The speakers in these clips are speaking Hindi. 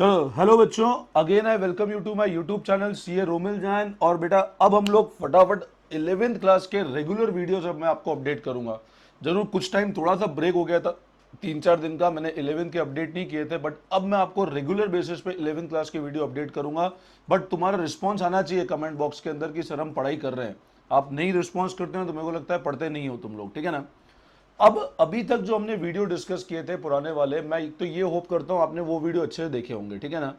चलो हेलो बच्चों, again I welcome you to my YouTube channel CA Romil Jain. और बेटा अब हम लोग फटाफट 11th क्लास के रेगुलर वीडियोस अब मैं आपको अपडेट करूंगा। जरूर कुछ टाइम थोड़ा सा ब्रेक हो गया था, 3-4 दिन का मैंने 11th के अपडेट नहीं किए थे, बट अब मैं आपको रेगुलर बेसिस पे 11th क्लास के वीडियो अपडेट करूंगा। बट तुम्हारा रिस्पॉन्स आना चाहिए कमेंट बॉक्स के अंदर कि सर हम पढ़ाई कर रहे हैं। आप नहीं रिस्पॉन्स करते हो तो मेरे को लगता है पढ़ते नहीं हो तुम लोग, ठीक है ना। अब अभी तक जो हमने वीडियो डिस्कस किए थे पुराने वाले, मैं तो ये होप करता हूं आपने वो वीडियो अच्छे से देखे होंगे, ठीक है ना।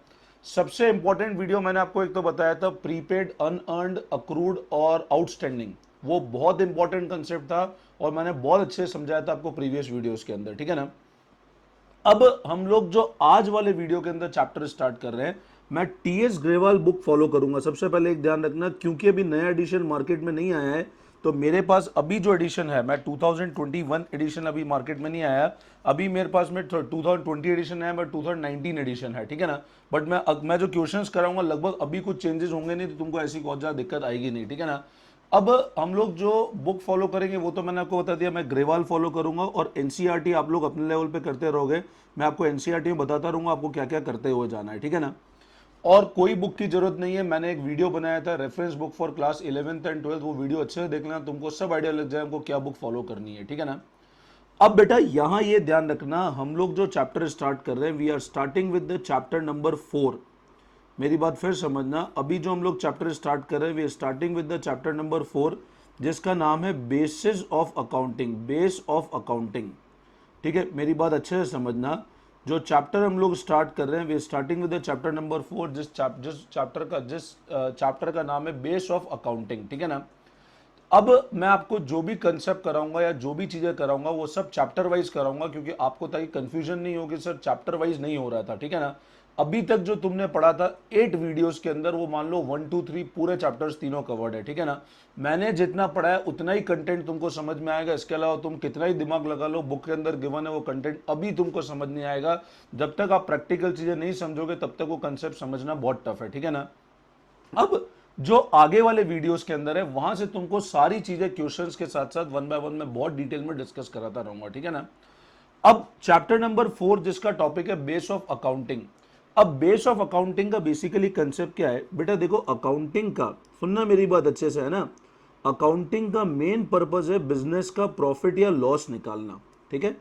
सबसे इंपॉर्टेंट वीडियो मैंने आपको एक तो बताया था प्रीपेड, अनअर्न्ड, अक्रूड और आउटस्टैंडिंग। वो बहुत इंपॉर्टेंट कंसेप्ट था और मैंने बहुत अच्छे से समझाया था आपको प्रीवियस वीडियोस के अंदर, ठीक है ना। अब हम लोग जो आज वाले वीडियो के अंदर चैप्टर स्टार्ट कर रहे हैं, मैं टीएस ग्रेवाल बुक फॉलो करूंगा। सबसे पहले एक ध्यान रखना, क्योंकि अभी नया एडिशन मार्केट में नहीं आया है, तो मेरे पास अभी जो एडिशन है, मैं 2021 एडिशन अभी मार्केट में नहीं आया, अभी मेरे पास में 2020 एडिशन है, मैं 2019 एडिशन है, ठीक है ना। बट मैं जो क्वेश्चंस कराऊंगा लगभग अभी कुछ चेंजेस होंगे नहीं, तो तुमको ऐसी बहुत ज़्यादा दिक्कत आएगी नहीं, ठीक है ना। अब हम लोग जो बुक फॉलो करेंगे वो तो मैंने आपको बता दिया, मैं ग्रेवाल फॉलो करूंगा और एनसीईआरटी आप लोग अपने लेवल पे करते रहोगे। मैं आपको एनसीईआरटी में बताता रहूंगा आपको क्या क्या करते हुए जाना है, ठीक है ना। और कोई बुक की जरूरत नहीं है, मैंने एक वीडियो बनाया था reference book for class 11th and 12th, वो वीडियो अच्छे से देख लेना, तुमको सब आइडिया लग जाए हमको क्या बुक फॉलो करनी है, ठीक है ना। अब बेटा यहां ये ध्यान रखना, हम लोग जो चैप्टर स्टार्ट कर रहे हैं, we are starting with the chapter number 4। मेरी बात फिर समझना, अभी जो हम लोग चैप्टर स्टार्ट कर रहे हैं, we are starting with the chapter number 4, जिसका नाम है basis of accounting, base of accounting, ठीक है। मेरी बात अच्छे से समझना, जो चैप्टर हम लोग स्टार्ट कर रहे हैं, we starting with the chapter number 4, जिस चैप्टर का नाम है बेस ऑफ अकाउंटिंग, ठीक है ना। अब मैं आपको जो भी कंसेप्ट कराऊंगा या जो भी चीजें कराऊंगा वो सब चैप्टर वाइज कराऊंगा, क्योंकि आपको ताकि कंफ्यूजन नहीं होगी सर चैप्टर वाइज नहीं हो रहा था, ठीक है ना। अभी तक जो तुमने पढ़ा था 8 वीडियोस के अंदर, वो मान लो 1 2 3 पूरे चैप्टर्स तीनों कवर्ड है, ठीक है ना। मैंने जितना पढ़ाया उतना ही कंटेंट तुमको समझ में आएगा, इसके अलावा तुम कितना ही दिमाग लगा लो, बुक के अंदर गिवन है वो कंटेंट अभी तुमको समझ नहीं आएगा। जब तक आप प्रैक्टिकल चीजें नहीं समझोगे तब तक वो कंसेप्ट समझना बहुत टफ है, ठीक है ना। अब जो आगे वाले वीडियोस के अंदर है, वहां से तुमको सारी चीजें क्वेश्चंस के साथ साथ वन बाय वन में बहुत डिटेल में डिस्कस कराता रहूंगा, ठीक है ना। अब चैप्टर नंबर 4 जिसका टॉपिक है बेस ऑफ अकाउंटिंग। अब बेस ऑफ अकाउंटिंग का बेसिकली कंसेप्ट क्या है बेटा, देखो अकाउंटिंग का, सुनना मेरी बात अच्छे से, है ना। अकाउंटिंग का मेन पर्पज है बिजनेस का प्रॉफिट या लॉस निकालना, ठीक है।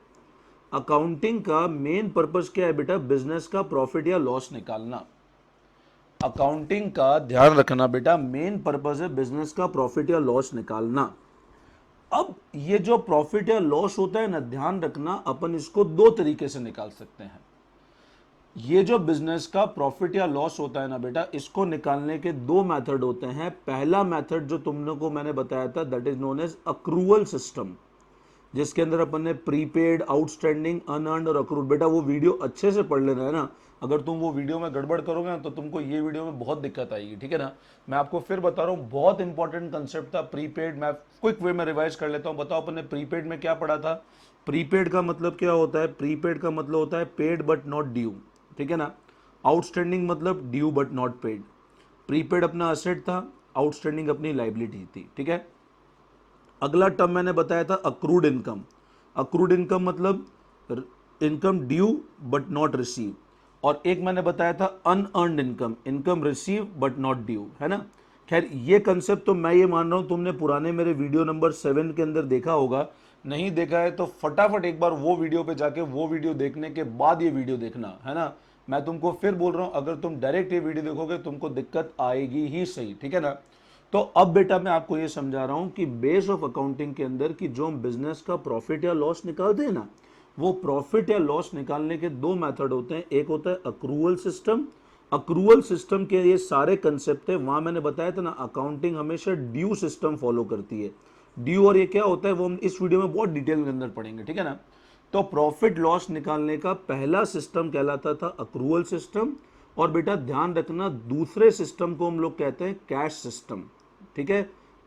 अकाउंटिंग का मेन पर्पज क्या है बेटा, बिजनेस का प्रॉफिट या लॉस निकालना। अकाउंटिंग का ध्यान रखना बेटा, मेन पर्पज है बिजनेस का प्रॉफिट या लॉस निकालना। अब ये जो प्रॉफिट या लॉस होता है ना, ध्यान रखना, अपन इसको दो तरीके से निकाल सकते हैं। ये जो बिजनेस का प्रॉफिट या लॉस होता है ना बेटा, इसको निकालने के दो मेथड होते हैं। पहला मेथड जो तुमने को मैंने बताया था, that is known as accrual system, जिसके अंदर अपन ने प्रीपेड, आउटस्टैंडिंग, अनअर्न्ड और अक्रूड। बेटा वो वीडियो अच्छे से पढ़ लेना है ना, अगर तुम वो वीडियो में गड़बड़ करोगे ना तो तुमको ये वीडियो में बहुत दिक्कत आएगी, ठीक है ना। मैं आपको फिर बता रहा हूँ, बहुत इंपॉर्टेंट कंसेप्ट था प्रीपेड। मैं क्विक वे में रिवाइज कर लेता हूँ। बताओ अपन ने प्रीपेड में क्या पढ़ा था। प्रीपेड का मतलब क्या होता है, प्रीपेड का मतलब होता है पेड बट नॉट ड्यू, ठीक है ना। आउटस्टैंडिंग मतलब due but not paid. Prepaid अपना असेट था, आउटस्टैंडिंग अपनी लाइबिलिटी थी, ठीक है। अगला टर्म मैंने बताया था अक्रूड इनकम। अक्रूड इनकम मतलब income due but not receive. और एक मैंने बताया था unearned income, income receive but not due, है ना। खैर ये कंसेप्ट तो मैं ये मान रहा हूं तुमने पुराने मेरे वीडियो नंबर 7 के अंदर देखा होगा। नहीं देखा है तो फटाफट एक बार वो वीडियो पे जाके वो वीडियो देखने के बाद ये वीडियो देखना, है ना। मैं तुमको फिर बोल रहा हूं, अगर तुम डायरेक्ट ये वीडियो देखोगे तुमको दिक्कत आएगी ही सही, ठीक है ना। तो अब बेटा मैं आपको ये समझा रहा हूं कि बेस ऑफ अकाउंटिंग के अंदर कि जो हम बिजनेस का प्रॉफिट या लॉस निकालते हैं ना, वो प्रॉफिट या लॉस निकालने के दो मेथड होते हैं। एक होता है अक्रूवल सिस्टम। अक्रूवल सिस्टम के ये सारे कंसेप्ट है, वहां मैंने बताया था ना, अकाउंटिंग हमेशा ड्यू सिस्टम फॉलो करती है। ड्यू और ये क्या होता है वो हम इस वीडियो में बहुत डिटेल के अंदर पढ़ेंगे, ठीक है ना। तो प्रॉफिट लॉस निकालने का पहला सिस्टम कहलाता था अक्रूवल सिस्टम। और बेटा ध्यान रखना, दूसरे सिस्टम को हम लोग कहते हैं कैश सिस्टम, ठीक है।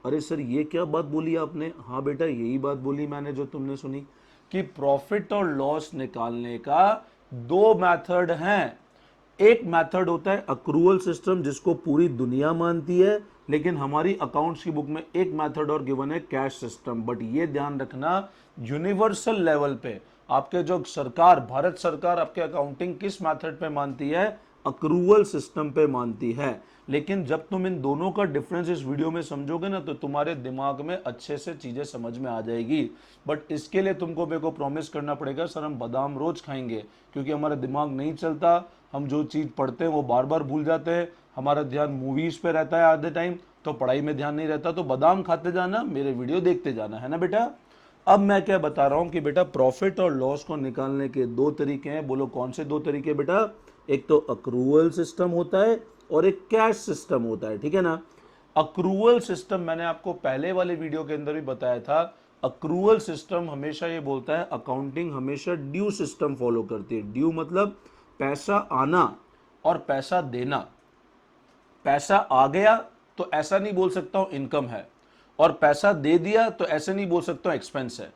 अरे सर ये क्या बात बोली आपने, हाँ बेटा यही बात बोली मैंने जो तुमने सुनी, कि प्रॉफिट और लॉस निकालने का दो मेथड हैं। एक मेथड होता है अक्रूवल सिस्टम, जिसको पूरी दुनिया मानती है, लेकिन हमारी अकाउंट्स की बुक में एक मेथड और गिवन है कैश सिस्टम। बट ये ध्यान रखना, यूनिवर्सल लेवल पे आपके जो सरकार, भारत सरकार आपके अकाउंटिंग किस मेथड पे मानती है, अक्रूवल सिस्टम पे मानती है। लेकिन जब तुम इन दोनों का डिफरेंस इस वीडियो में समझोगे ना, तो तुम्हारे दिमाग में अच्छे से चीज़ें समझ में आ जाएगी। बट इसके लिए तुमको मेरे को प्रॉमिस करना पड़ेगा, सर हम बादाम रोज खाएंगे, क्योंकि हमारा दिमाग नहीं चलता, हम जो चीज़ पढ़ते हैं वो बार बार भूल जाते हैं, हमारा ध्यान मूवीज़ पे रहता है आधे टाइम, तो पढ़ाई में ध्यान नहीं रहता। तो बादाम खाते जाना, मेरे वीडियो देखते जाना, है ना बेटा। अब मैं क्या बता रहा हूं कि बेटा प्रॉफिट और लॉस को निकालने के दो तरीके हैं। बोलो कौन से दो तरीके बेटा? एक तो अक्रूवल सिस्टम होता है और एक कैश सिस्टम होता है, ठीक है ना। अक्रूवल सिस्टम मैंने आपको पहले वाले वीडियो के अंदर भी बताया था। अक्रूवल सिस्टम हमेशा ये बोलता है, अकाउंटिंग हमेशा ड्यू सिस्टम फॉलो करती है। ड्यू मतलब पैसा आना और पैसा देना। पैसा आ गया तो ऐसा नहीं बोल सकता हूं इनकम है, और पैसा दे दिया तो ऐसे नहीं बोल सकता हूं एक्सपेंस है।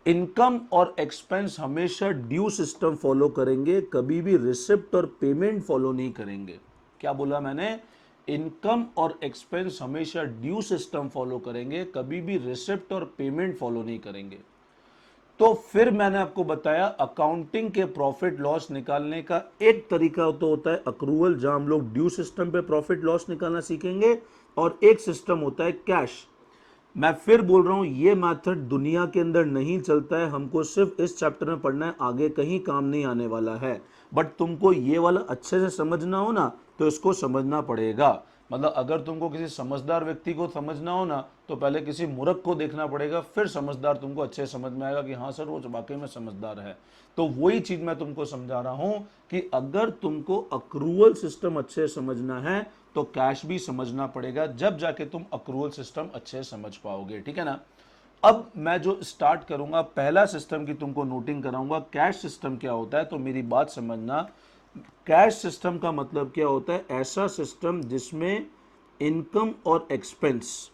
इनकम और एक्सपेंस हमेशा ड्यू सिस्टम फॉलो करेंगे, कभी भी रिसिप्ट और पेमेंट फॉलो नहीं करेंगे। क्या बोला मैंने? इनकम और एक्सपेंस हमेशा ड्यू सिस्टम फॉलो करेंगे, कभी भी रिसिप्ट और पेमेंट फॉलो नहीं करेंगे। तो फिर मैंने आपको बताया अकाउंटिंग के प्रॉफिट लॉस निकालने का एक तरीका तो होता है अक्रूवल, जहां हम लोग ड्यू सिस्टम पे प्रॉफिट लॉस निकालना सीखेंगे, और एक सिस्टम होता है कैश। मैं फिर बोल रहा हूं, ये मेथड दुनिया के अंदर नहीं चलता है, हमको सिर्फ इस चैप्टर में पढ़ना है, आगे कहीं काम नहीं आने वाला है। बट तुमको ये वाला अच्छे से समझना हो ना, तो इसको समझना पड़ेगा। मतलब अगर तुमको किसी समझदार व्यक्ति को समझना हो ना, तो पहले किसी मूर्ख को देखना पड़ेगा, फिर समझदार तुमको अच्छे समझ में आएगा कि हाँ सर वो वाकई में समझदार है। तो वही चीज मैं तुमको समझा रहा हूं कि अगर तुमको अक्रूवल सिस्टम अच्छे से समझना है तो कैश भी समझना पड़ेगा, जब जाके तुम अक्रूवल सिस्टम अच्छे से समझ पाओगे, ठीक है ना। अब मैं जो स्टार्ट करूंगा, पहला सिस्टम की तुमको नोटिंग कराऊंगा, कैश सिस्टम क्या होता है। तो मेरी बात समझना, कैश सिस्टम का मतलब क्या होता है? ऐसा सिस्टम जिसमें इनकम और एक्सपेंस,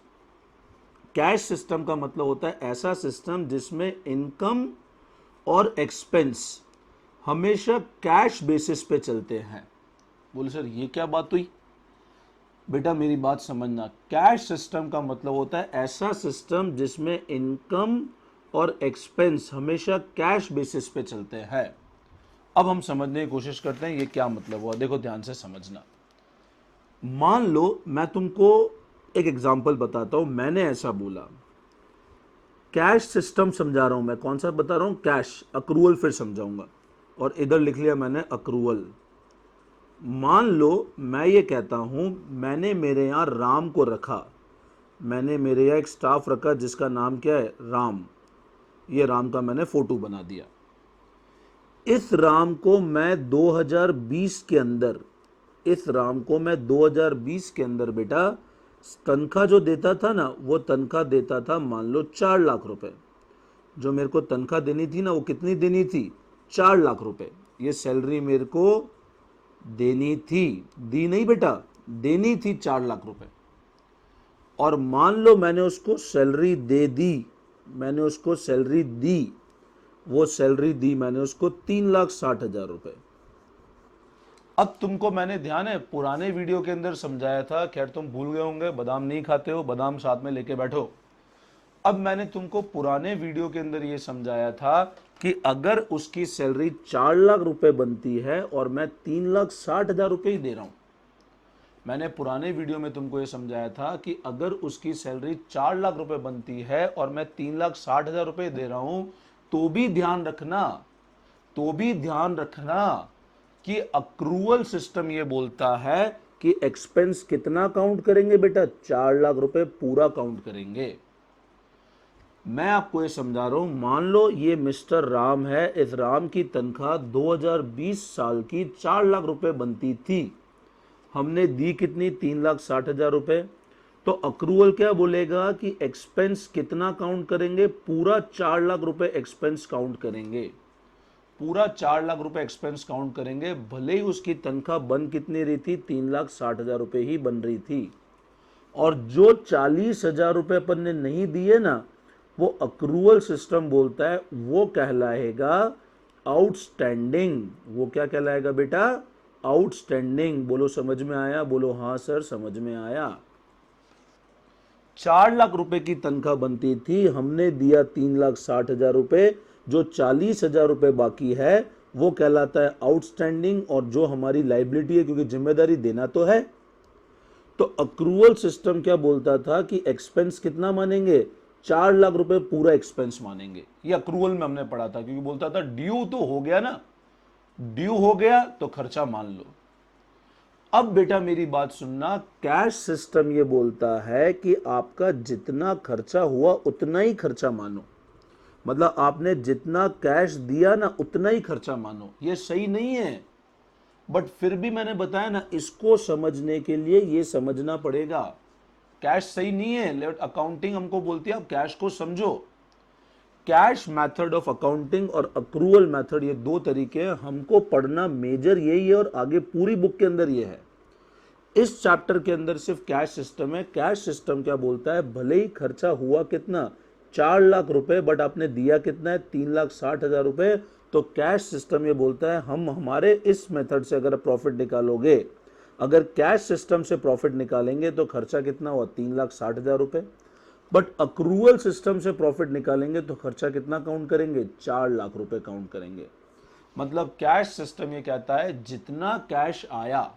कैश सिस्टम का मतलब होता है ऐसा सिस्टम जिसमें इनकम और एक्सपेंस हमेशा कैश बेसिस पे चलते हैं। बोले सर ये क्या बात हुई? बेटा मेरी बात समझना, कैश सिस्टम का मतलब होता है ऐसा सिस्टम जिसमें इनकम और एक्सपेंस हमेशा कैश बेसिस पे चलते हैं। अब हम समझने की कोशिश करते हैं ये क्या मतलब हुआ। देखो ध्यान से समझना। मान लो मैं तुमको एक एग्जांपल बताता हूं, मैंने ऐसा बोला, कैश सिस्टम समझा रहा हूं मैं, कौन सा बता रहा हूं? कैश। अक्रूवल फिर समझाऊंगा, और इधर लिख लिया मैंने अक्रूवल। मान लो मैं ये कहता हूं, मैंने मेरे यहां राम को रखा, मैंने मेरे यहाँ एक स्टाफ रखा जिसका नाम क्या है? राम। ये राम का मैंने फोटो बना दिया। इस राम को मैं 2020 के अंदर, इस राम को मैं 2020 के अंदर बेटा तनख्वाह जो देता था ना, वो तनख्वाह देता था मान लो 4 लाख रुपए। जो मेरे को तनख्वाह देनी थी ना, वो कितनी देनी थी? 4 लाख रुपए। ये सैलरी मेरे को देनी थी, दी नहीं बेटा, देनी थी 4 लाख रुपए। और मान लो मैंने उसको सैलरी दे दी, मैंने उसको सैलरी दी, वो सैलरी दी मैंने उसको 3,60,000 रुपए। अब तुमको मैंने ध्यान है पुराने वीडियो के अंदर समझाया था, खैर तुम भूल गए होंगे, बादाम नहीं खाते हो, बादाम साथ में लेके बैठो। अब मैंने तुमको पुराने वीडियो के अंदर ये समझाया था कि अगर उसकी सैलरी 4 लाख रुपए बनती है और मैं 3,60,000 रुपए ही दे रहा हूं, मैंने पुराने वीडियो में तुमको ये समझाया था कि अगर उसकी सैलरी 4 लाख रुपए बनती है और मैं 3,60,000 रुपए दे रहा हूं, तो भी ध्यान रखना, तो भी ध्यान रखना कि अक्रूवल सिस्टम ये बोलता है कि एक्सपेंस कितना काउंट करेंगे बेटा? 4 लाख रुपए पूरा काउंट करेंगे। मैं आपको ये समझा रहा हूं, मान लो ये मिस्टर राम है, इस राम की तनख्वाह 2020 साल की 4 लाख रुपए बनती थी, हमने दी कितनी? 3,60,000 रुपए। तो अक्रूवल क्या बोलेगा कि एक्सपेंस कितना काउंट करेंगे? पूरा 4 लाख रुपए एक्सपेंस काउंट करेंगे, पूरा 4 लाख रुपए एक्सपेंस काउंट करेंगे, भले ही उसकी तनख्वाह बन कितनी रही थी? 3,60,000 रुपए ही बन रही थी। और जो 40,000 रुपए अपन ने नहीं दिए ना, वो अक्रूवल सिस्टम बोलता है वो कहलाएगा आउटस्टैंडिंग। वो क्या कहलाएगा बेटा? आउटस्टैंडिंग। बोलो समझ में आया? बोलो हाँ सर समझ में आया। 4 लाख रुपए की तनख्वाह बनती थी, हमने दिया 3,60,000 रुपए, जो 40,000 रुपए बाकी है वो कहलाता है आउटस्टैंडिंग, और जो हमारी लाइबिलिटी है, क्योंकि जिम्मेदारी देना तो है। तो अक्रूवल सिस्टम क्या बोलता था कि एक्सपेंस कितना मानेंगे, 4 लाख रुपए पूरा एक्सपेंस मानेंगे। ये अक्रूवल में हमने पढ़ा था, क्योंकि बोलता था ड्यू तो हो गया ना, ड्यू हो गया तो खर्चा मान लो। अब बेटा मेरी बात सुनना, कैश सिस्टम ये बोलता है कि आपका जितना खर्चा हुआ उतना ही खर्चा मानो। मतलब आपने जितना कैश दिया ना उतना ही खर्चा मानो। ये सही नहीं है, बट फिर भी मैंने बताया ना, इसको समझने के लिए ये समझना पड़ेगा। कैश सही नहीं है, अकाउंटिंग हमको बोलती है आप कैश को समझो। कैश मेथड ऑफ अकाउंटिंग और अक्रूवल मेथड, ये दो तरीके हैं। हमको पढ़ना मेजर यही है, और आगे पूरी बुक के अंदर ये है। इस चैप्टर के अंदर सिर्फ कैश सिस्टम है। कैश सिस्टम क्या बोलता है, भले ही खर्चा हुआ कितना 4 लाख रुपए, बट आपने दिया कितना है 3,60,000 रुपए। तो कैश सिस्टम ये बोलता है हम हमारे इस मेथड से अगर प्रॉफिट निकालोगे, अगर कैश सिस्टम से प्रॉफिट निकालेंगे तो खर्चा कितना हुआ 3,60,000 रुपए, बट अक्रूवल सिस्टम से प्रॉफिट निकालेंगे तो खर्चा कितना काउंट करेंगे, 4 लाख रुपए काउंट करेंगे। मतलब कैश सिस्टम ये कहता है जितना कैश आया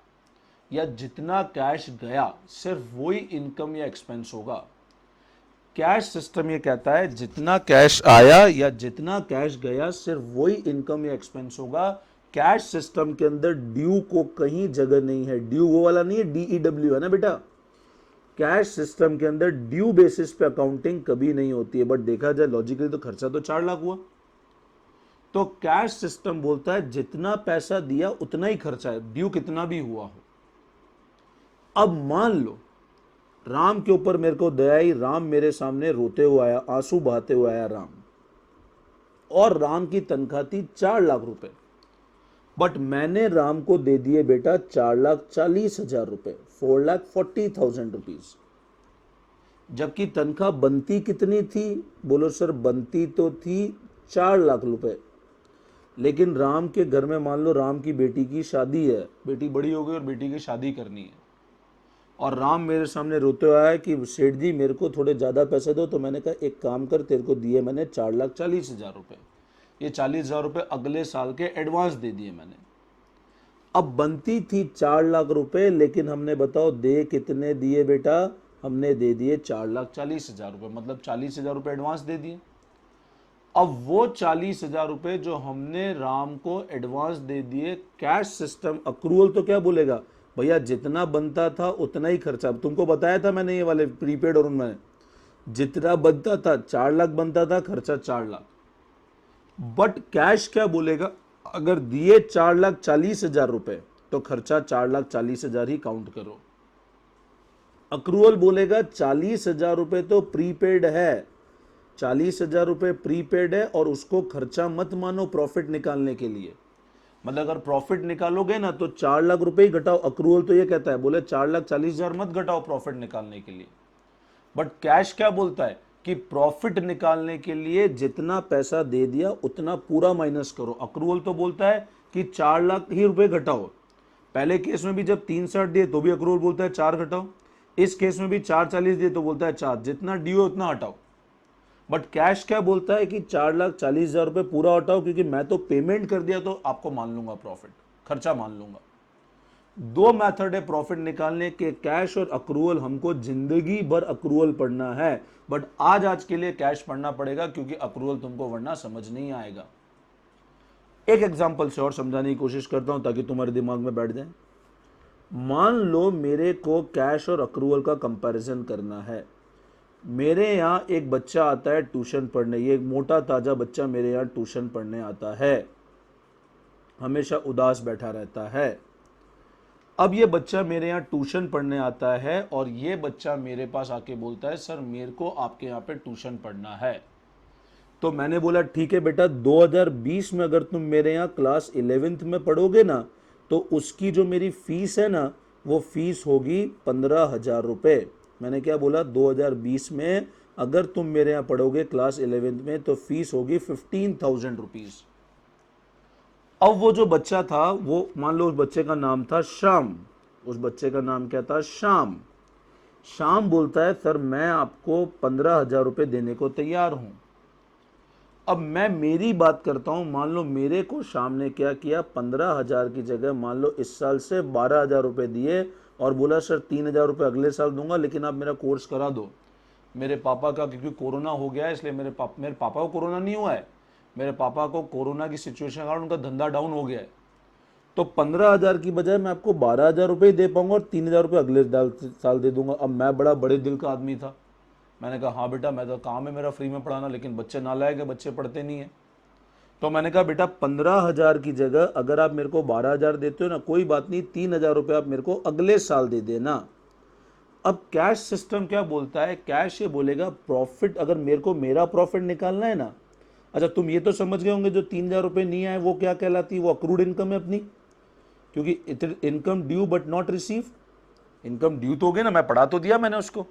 या जितना कैश गया सिर्फ वही इनकम या एक्सपेंस होगा। कैश सिस्टम ये कहता है जितना कैश आया या जितना कैश गया सिर्फ वही इनकम या एक्सपेंस होगा। कैश सिस्टम के अंदर ड्यू को कहीं जगह नहीं है। ड्यू वो वाला नहीं है, DEW है ना बेटा। कैश सिस्टम के अंदर ड्यू बेसिस पे अकाउंटिंग कभी नहीं होती है। बट देखा जाए लॉजिकली तो खर्चा तो 4 लाख हुआ। तो कैश सिस्टम बोलता है जितना पैसा दिया उतना ही खर्चा है, ड्यू कितना भी हुआ हो। अब मान लो राम के ऊपर मेरे को दया आई, राम मेरे सामने रोते हुए आया, आंसू बहाते हुए आया राम, और राम की तनख्वाह थी 4 लाख रुपए, बट मैंने राम को दे दिए बेटा 4,40,000 रुपए, 4,40,000 रुपीज। जबकि तनख्वाह बनती कितनी थी, बोलो सर बनती तो थी 4 लाख रुपए। लेकिन राम के घर में मान लो राम की बेटी की शादी है, बेटी बड़ी हो गई और बेटी की शादी करनी है, और राम मेरे सामने रोते हुए आया कि सेठ जी मेरे को थोड़े ज़्यादा पैसे दो। तो मैंने कहा एक काम कर, तेरे को दिए मैंने 4,40,000 रुपये, ये 40,000 रुपये अगले साल के एडवांस दे दिए मैंने। अब बनती थी 4 लाख रुपये, लेकिन हमने बताओ दे कितने दिए बेटा, हमने दे दिए 4,40,000 रुपये, मतलब 40,000 रुपये एडवांस दे दिए। अब वो 40,000 रुपये जो हमने राम को एडवांस दे दिए, कैश सिस्टम अक्रूवल तो क्या बोलेगा, भैया जितना बनता था उतना ही खर्चा। तुमको बताया था मैंने ये वाले प्रीपेड और उनमें जितना बनता था 4 लाख बनता था, खर्चा 4 लाख। बट कैश क्या बोलेगा, अगर दिए 4,40,000 रुपए तो खर्चा 4,40,000 ही काउंट करो। अक्रूवल बोलेगा 40,000 रुपए तो प्रीपेड है, 40,000 रुपए प्रीपेड है, और उसको खर्चा मत मानो प्रॉफिट निकालने के लिए। मतलब अगर प्रॉफिट निकालोगे ना तो 4 लाख रुपए ही घटाओ। अक्रूवल तो ये कहता है, बोले 4,40,000 मत घटाओ प्रॉफिट निकालने के लिए। बट कैश क्या बोलता है कि प्रॉफिट निकालने के लिए जितना पैसा दे दिया उतना पूरा माइनस करो। अक्रूवल तो बोलता है कि 4 लाख ही रुपए घटाओ। पहले केस में भी जब 360 दिए तो भी अक्रूवल बोलता है 4 घटाओ, इस केस में भी 440 दिए तो बोलता है 4, जितना ड्यू है उतना हटाओ। बट कैश क्या बोलता है कि 4,40,000 रुपये पूरा हटाओ, क्योंकि मैं तो पेमेंट कर दिया तो आपको मान लूंगा प्रॉफिट, खर्चा मान लूंगा। दो मेथड है प्रॉफिट निकालने के, कैश और अक्रूवल। हमको जिंदगी भर अक्रूवल पढ़ना है, बट आज के लिए कैश पढ़ना पड़ेगा, क्योंकि अक्रूवल तुमको वरना समझ नहीं आएगा। एक एग्जांपल से और समझाने की कोशिश करता हूं ताकि तुम्हारे दिमाग में बैठ जाए। मान लो मेरे को कैश और अक्रूवल का कंपैरिजन करना है। मेरे यहाँ एक बच्चा आता है ट्यूशन पढ़ने, ये एक मोटा ताजा बच्चा मेरे यहाँ ट्यूशन पढ़ने आता है, हमेशा उदास बैठा रहता है। अब ये बच्चा मेरे यहाँ ट्यूशन पढ़ने आता है, और ये बच्चा मेरे पास आके बोलता है सर मेरे को आपके यहाँ पे ट्यूशन पढ़ना है। तो मैंने बोला ठीक है बेटा, 2020 में अगर तुम मेरे यहाँ क्लास 11th में पढ़ोगे ना तो उसकी जो मेरी फीस है ना वो फीस होगी 15,000 रुपये। मैंने क्या बोला, 2020 में अगर तुम मेरे यहाँ पढ़ोगे क्लास 11th में तो फीस होगी 15,000 रुपीज। अब वो जो बच्चा था, वो मान लो उस बच्चे का नाम था श्याम। उस बच्चे का नाम क्या था, श्याम। श्याम बोलता है सर मैं आपको 15,000 रुपये देने को तैयार हूं। अब मैं मेरी बात करता हूं, मान लो मेरे को शाम ने क्या किया, 15,000 की जगह मान लो इस साल से 12,000 रुपये दिए और बोला सर 3,000 रुपये अगले साल दूंगा लेकिन आप मेरा कोर्स करा दो। मेरे पापा का क्योंकि कोरोना हो गया है इसलिए मेरे पापा को कोरोना नहीं हुआ है, मेरे पापा को कोरोना की सिचुएशन के कारण उनका धंधा डाउन हो गया है। तो 15,000 की बजाय मैं आपको 12,000 रुपये दे पाऊंगा और 3,000 रुपये अगले साल दे दूंगा। अब मैं बड़ा बड़े दिल का आदमी था, मैंने कहा हाँ बेटा, मैं तो काम है मेरा फ्री में पढ़ाना, लेकिन बच्चे नालायक है, बच्चे पढ़ते नहीं है। तो मैंने कहा बेटा 15,000 की जगह अगर आप मेरे को 12,000 देते हो ना, कोई बात नहीं, 3,000 रुपये आप मेरे को अगले साल दे देना। अब कैश सिस्टम क्या बोलता है, कैश ये बोलेगा प्रॉफिट, अगर मेरे को मेरा प्रॉफिट निकालना है ना, अच्छा तुम ये तो समझ गए होंगे जो 3,000 रुपये नहीं आए वो क्या कहलाती है, वो अक्रूड इनकम है अपनी, क्योंकि income due but not receive, income due तो हो गया ना, मैं पढ़ा तो दिया मैंने उसको।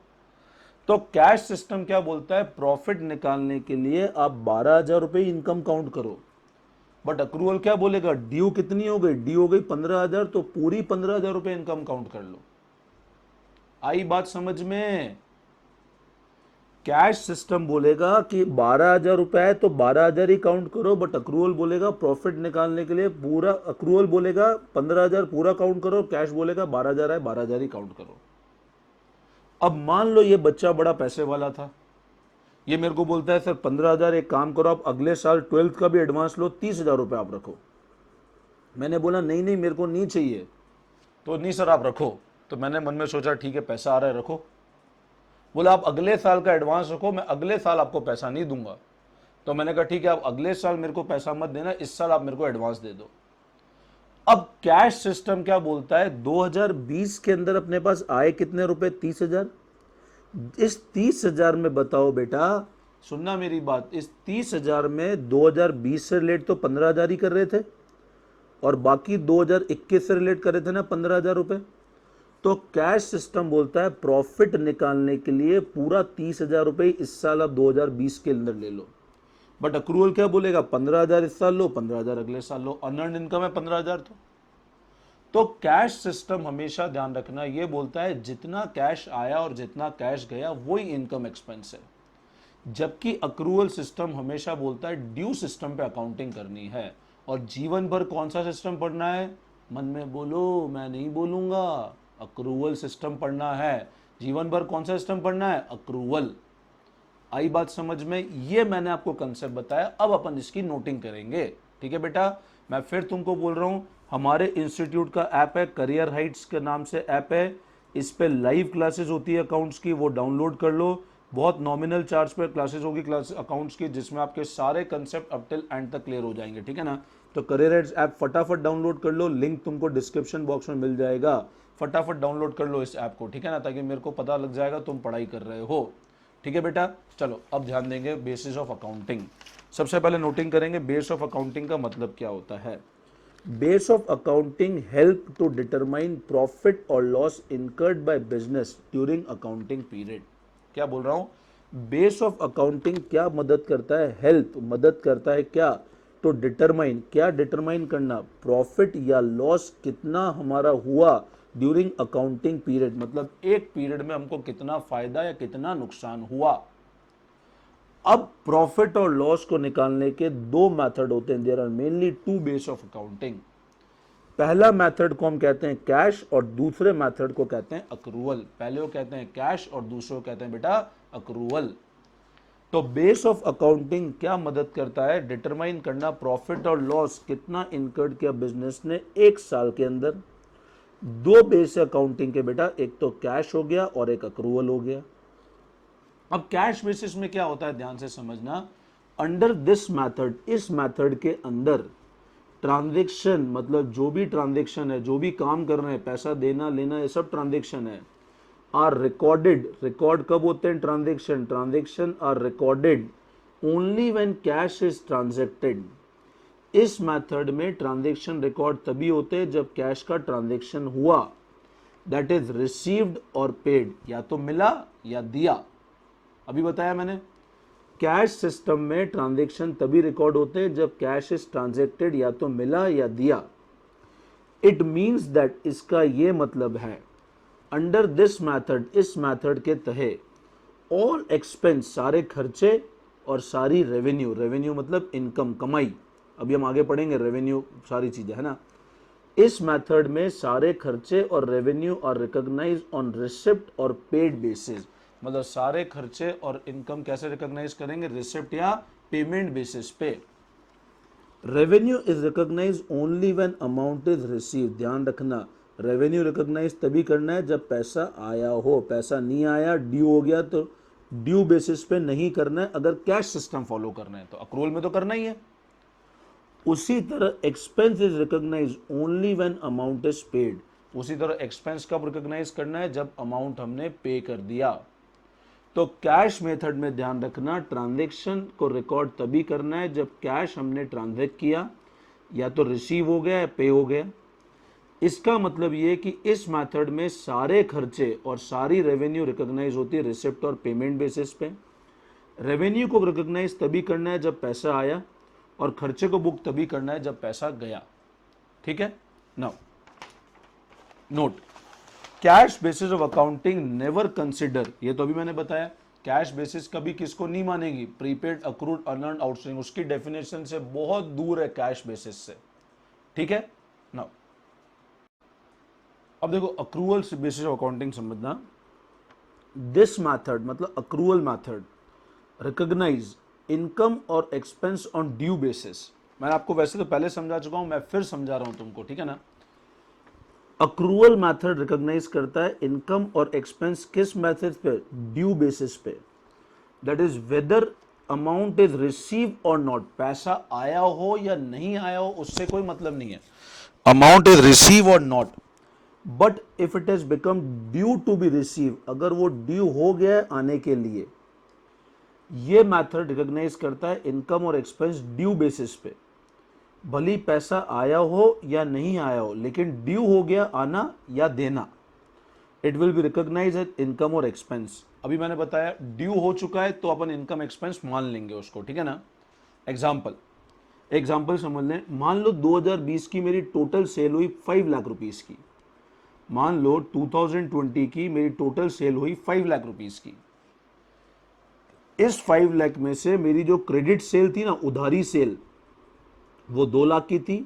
तो कैश सिस्टम क्या बोलता है, प्रॉफिट निकालने के लिए आप 12,000 रुपये इनकम काउंट करो, बट अक्रूवल क्या बोलेगा, ड्यू कितनी हो गई, ड्यू हो गई 15,000, तो पूरी 15,000 रुपये इनकम काउंट कर लो। आई बात समझ में। कैश सिस्टम बोलेगा कि 12,000 रुपए है तो 12,000 ही काउंट करो, बट अक्रूवल बोलेगा प्रॉफिट निकालने के लिए पूरा, अक्रूवल बोलेगा 15,000 पूरा काउंट करो, कैश बोलेगा 12,000 है 12,000 ही काउंट करो। अब मान लो ये बच्चा बड़ा पैसे वाला था, ये मेरे को बोलता है सर 15,000, एक काम करो आप अगले साल 12th का भी एडवांस लो, 30,000 रुपये आप रखो। मैंने बोला नहीं नहीं मेरे को नहीं चाहिए, तो नहीं सर आप रखो। तो मैंने मन में सोचा ठीक है पैसा आ रहा है रखो। बोला आप अगले साल का एडवांस रखो, मैं अगले साल आपको पैसा नहीं दूंगा। तो मैंने कहा ठीक है आप अगले साल मेरे को पैसा मत देना, इस साल आप मेरे को एडवांस दे दो। अब कैश सिस्टम क्या बोलता है, 2020 के अंदर अपने पास आए कितने रुपए, 30,000। इस 30,000 में बताओ बेटा, सुनना मेरी बात, इस 30,000 में 2020 से रिलेट तो 15,000 ही कर रहे थे और बाकी 2021 से रिलेट कर रहे थे ना 15,000 रुपए। तो कैश सिस्टम बोलता है प्रॉफिट निकालने के लिए पूरा 30,000 रुपये इस साल आप 2020 के अंदर ले लो, बट अक्रूवल क्या बोलेगा 15,000 इस साल लो, 15,000 अगले साल लो, अनअर्न्ड इनकम है 15,000। तो कैश सिस्टम हमेशा ध्यान रखना ये बोलता है जितना कैश आया और जितना कैश गया वही इनकम एक्सपेंस है, जबकि अक्रूवल सिस्टम हमेशा बोलता है ड्यू सिस्टम पे अकाउंटिंग करनी है। और जीवन भर कौन सा सिस्टम पढ़ना है, मन में बोलो, मैं नहीं बोलूंगा, अक्रूवल सिस्टम पढ़ना है। जीवन भर कौन सा सिस्टम पढ़ना है, अक्रूवल। आई बात समझ में, ये मैंने आपको कंसेप्ट बताया, अब अपन इसकी नोटिंग करेंगे। ठीक है बेटा, मैं फिर तुमको बोल रहा हूं, हमारे इंस्टीट्यूट का ऐप है, करियर हाइट्स के नाम से ऐप है, इस पे लाइव क्लासेस होती है अकाउंट्स की, वो डाउनलोड कर लो। बहुत नॉमिनल चार्ज पर क्लासेस होगी क्लास अकाउंट्स की, जिसमें आपके सारे कंसेप्ट अप टिल एंड तक क्लियर हो जाएंगे। ठीक है ना, तो करियर हाइट्स ऐप फटाफट डाउनलोड कर लो, लिंक तुमको डिस्क्रिप्शन बॉक्स में मिल जाएगा, फटाफट डाउनलोड कर लो इस ऐप को। ठीक है ना, ताकि मेरे को पता लग जाएगा तुम पढ़ाई कर रहे हो। ठीक है बेटा, चलो अब ध्यान देंगे बेसिस ऑफ अकाउंटिंग। सबसे पहले नोटिंग करेंगे बेस ऑफ अकाउंटिंग का मतलब क्या होता है। Base of accounting help to determine profit और loss incurred by business during accounting period. क्या बोल रहा हूं, बेस ऑफ अकाउंटिंग क्या मदद करता है, हेल्प मदद करता है क्या, तो डिटरमाइन, क्या डिटरमाइन करना, प्रॉफिट या लॉस कितना हमारा हुआ ड्यूरिंग अकाउंटिंग पीरियड, मतलब एक पीरियड में हमको कितना फायदा या कितना नुकसान हुआ। अब प्रॉफिट और लॉस को निकालने के दो मेथड होते हैं, there are mainly two base of accounting. पहला मेथड को हम कहते हैं कैश और दूसरे मेथड को कहते हैं अक्रूवल। पहले को कहते हैं कैश और दूसरे को कहते हैं बेटा अक्रूवल। तो बेस ऑफ अकाउंटिंग क्या मदद करता है, डिटरमाइन करना प्रॉफिट और लॉस कितना इनकर्ड किया बिजनेस ने एक साल के अंदर। दो बेस अकाउंटिंग के बेटा, एक तो कैश हो गया और एक अक्रूवल हो गया। अब कैश बेसिस में क्या होता है, ध्यान से समझना, अंडर दिस मेथड, इस मेथड के अंदर ट्रांजैक्शन, मतलब जो भी ट्रांजैक्शन है, जो भी काम कर रहे हैं, पैसा देना लेना, ये सब ट्रांजैक्शन है, आर रिकॉर्डेड। रिकॉर्ड कब होते हैं transaction, transaction are recorded only when cash is transacted. इस मेथड में ट्रांजैक्शन रिकॉर्ड तभी होते हैं जब कैश का ट्रांजैक्शन हुआ, दैट इज रिसीव्ड और पेड, या तो मिला या दिया। अभी बताया मैंने, कैश सिस्टम में ट्रांजैक्शन तभी रिकॉर्ड होते हैं जब कैश इज ट्रांजैक्टेड, या तो मिला या दिया। इट मीन्स दैट, इसका ये मतलब है, अंडर दिस मेथड, इस मेथड के तहत ऑल एक्सपेंस, सारे खर्चे और सारी रेवेन्यू, रेवेन्यू मतलब इनकम, कमाई, अभी हम आगे पढ़ेंगे रेवेन्यू सारी चीजें, है ना। इस मेथड में सारे खर्चे और रेवेन्यू और रिकॉग्नाइज ऑन रिसिप्ट और पेड बेसिस, मतलब सारे खर्चे और इनकम कैसे रिकॉग्नाइज करेंगे, रिसिप्ट या पेमेंट बेसिस पे। Revenue is recognise only when amount is receive, ध्यान रखना रेवेन्यू रिकॉग्नाइज तभी करना है जब पैसा आया हो, पैसा नहीं आया, ड्यू हो गया तो ड्यू बेसिस पे नहीं करना है। अगर कैश सिस्टम फॉलो करना है तो अक्रूवल में तो करना ही है। उसी तरह expense is recognise only when amount is paid, उसी तरह एक्सपेंस कब रिकॉग्नाइज करना है, जब अमाउंट हमने पे कर दिया। तो कैश मेथड में ध्यान रखना ट्रांजैक्शन को रिकॉर्ड तभी करना है जब कैश हमने ट्रांजैक्ट किया, या तो रिसीव हो गया या पे हो गया। इसका मतलब ये कि इस मेथड में सारे खर्चे और सारी रेवेन्यू रिकॉग्नाइज होती है रिसिप्ट और पेमेंट बेसिस पे। रेवेन्यू को रिकॉग्नाइज तभी करना है जब पैसा आया, और खर्चे को बुक तभी करना है जब पैसा गया। ठीक है। Now note, cash basis of accounting never consider, ये तो अभी मैंने बताया, कैश बेसिस कभी किसको नहीं मानेगी, प्रीपेड, अक्रूड, अनअर्न्ड, आउटस्टैंडिंग, उसकी डेफिनेशन से बहुत दूर है कैश बेसिस से। ठीक है। नाउ अब देखो अक्रूवल बेसिस ऑफ अकाउंटिंग समझना। दिस मैथड मतलब अक्रूवल मैथड रिकॉग्नाइज इनकम और एक्सपेंस ऑन ड्यू बेसिस। मैं आपको वैसे तो पहले समझा चुका हूं, मैं फिर समझा रहा हूं तुमको, ठीक है ना। अक्रूवल मेथड रिकॉग्नाइज करता है इनकम और एक्सपेंस किस मेथड पे, ड्यू बेसिस पे, that is whether amount is receive और नॉट, पैसा आया हो या नहीं आया हो उससे कोई मतलब नहीं है, अमाउंट इज रिसीव और not. But if it is become due to be receive, अगर वो ड्यू हो गया है आने के लिए, ये मेथड रिकॉग्नाइज करता है इनकम और एक्सपेंस ड्यू बेसिस पे, भली पैसा आया हो या नहीं आया हो, लेकिन ड्यू हो गया आना या देना, it will be recognise as income और एक्सपेंस। अभी मैंने बताया ड्यू हो चुका है तो अपन इनकम एक्सपेंस मान लेंगे उसको, ठीक है ना। एग्जाम्पल समझ लें, मान लो 2020 की मेरी टोटल सेल हुई 5 लाख रुपीस की, मान लो 2020 की मेरी टोटल सेल हुई 5 लाख रुपीस की। इस 5 लाख में से मेरी जो क्रेडिट सेल थी ना, उधारी सेल, वो 2 लाख की थी,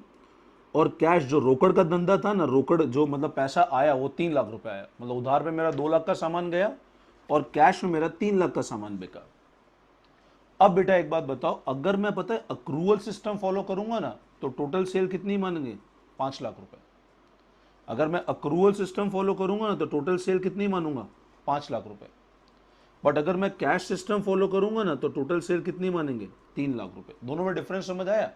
और कैश जो रोकड़ का धंधा था ना, रोकड़ जो मतलब पैसा आया वो 3 लाख रुपए आया, मतलब उधार पे मेरा 2 लाख का सामान गया और कैश में मेरा 3 लाख का सामान बिका। अब बेटा एक बात बताओ, अगर मैं पता है अक्रूवल सिस्टम फॉलो करूंगा ना तो टोटल सेल कितनी मानेंगे, 5 लाख रुपए। अगर मैं अक्रूवल सिस्टम फॉलो करूंगा ना तो टोटल सेल कितनी मानूंगा, 5 लाख रुपए। बट अगर मैं कैश सिस्टम फॉलो करूंगा ना तो टोटल सेल कितनी मानेंगे, 3 लाख रुपए। दोनों में डिफरेंस समझ आया।